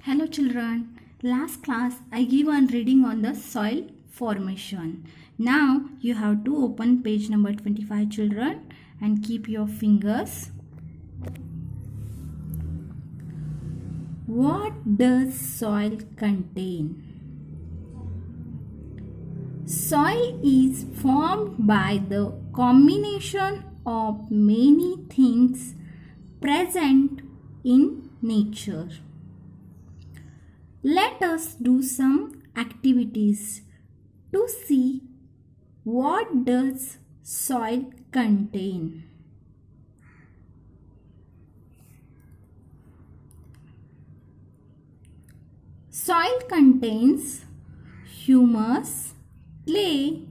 Hello children. Last class I gave one reading on the soil formation. Now you have to open page number 25 children and keep your fingers. What does soil contain? Soil is formed by the combination of many things present in nature. Let us do some activities to see what does soil contain. Soil contains humus, clay,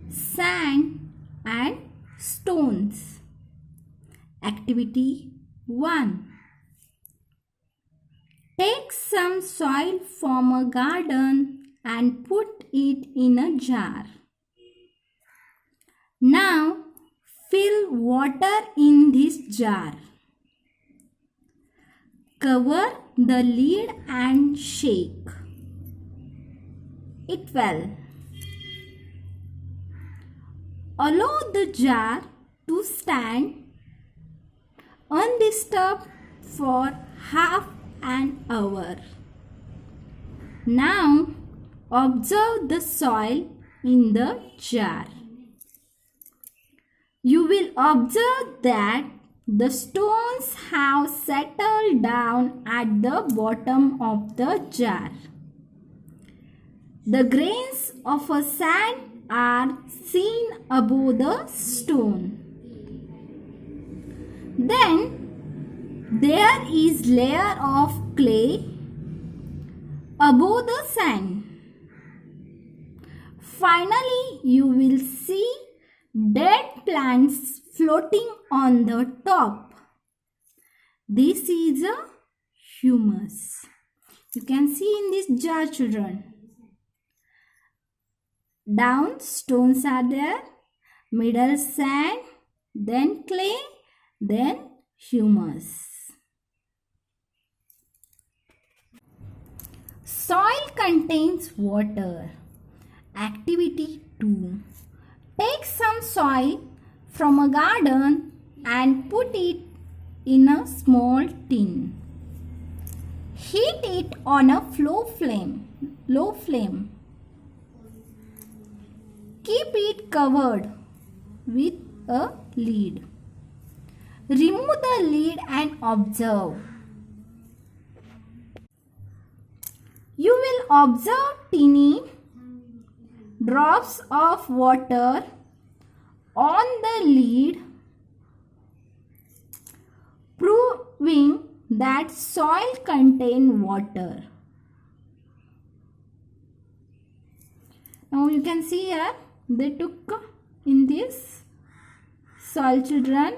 sand and stones. Activity 1. Take some soil from a garden and put it in a jar. Now fill water in this jar. Cover the lid and shake it well. Allow the jar to stand undisturbed for half an hour. Now observe the soil in the jar. You will observe that the stones have settled down at the bottom of the jar. The grains of a sand are seen above the stone. Then there is layer of clay above the sand. Finally, you will see dead plants floating on the top. This is a humus. You can see in this jar, children. Down stones are there, middle sand, then clay, then humus. Soil contains water. Activity 2. Take some soil from a garden and put it in a small tin. Heat it on a low flame. Keep it covered with a lid. Remove the lid and observe. You will observe tiny drops of water on the lid, proving that soil contains water. Now you can see here they took in this soil, children.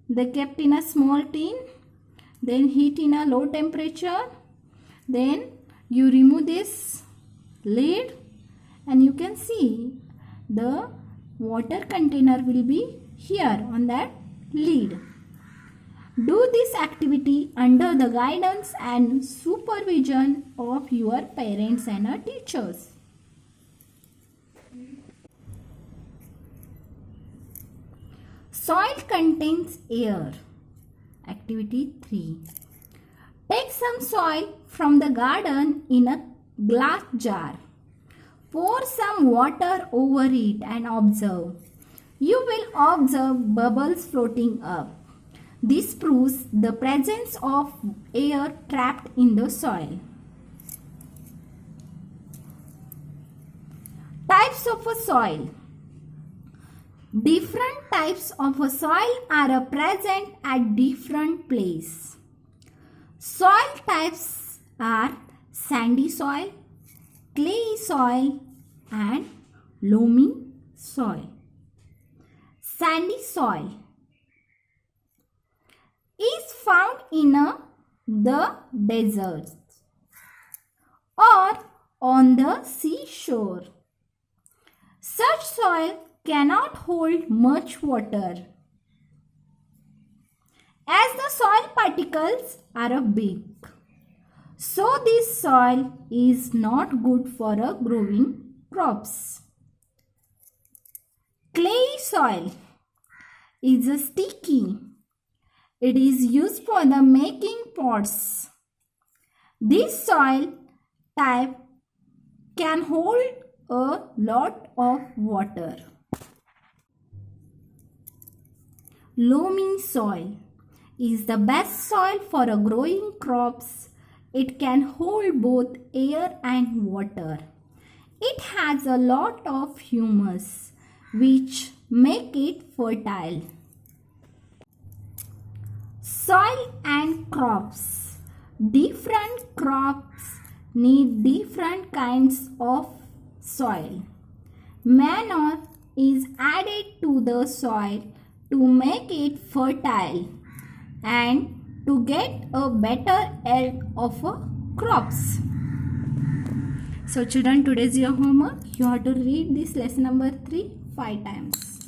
They kept in a small tin, then heat in a low temperature. Then you remove this lid and you can see the water container will be here on that lid. Do this activity under the guidance and supervision of your parents and teachers. Soil contains air. Activity 3. Take some soil from the garden in a glass jar. Pour some water over it and observe. You will observe bubbles floating up. This proves the presence of air trapped in the soil. Types of a soil. Different types of a soil are present at different places. Soil types are sandy soil, clay soil and loamy soil. Sandy soil is found in the deserts or on the seashore. Such soil cannot hold much water. as the soil particles are big. So this soil is not good for a growing crops. Clay soil is a sticky. It is used for the making pots. This soil type can hold a lot of water. Loamy soil is the best soil for a growing crops. It can hold both air and water. It has a lot of humus which make it fertile. Soil and crops. Different crops need different kinds of soil. Manure is added to the soil to make it fertile and to get a better yield of crops. So children, today's your homework. You have to read this lesson number 3 5 times.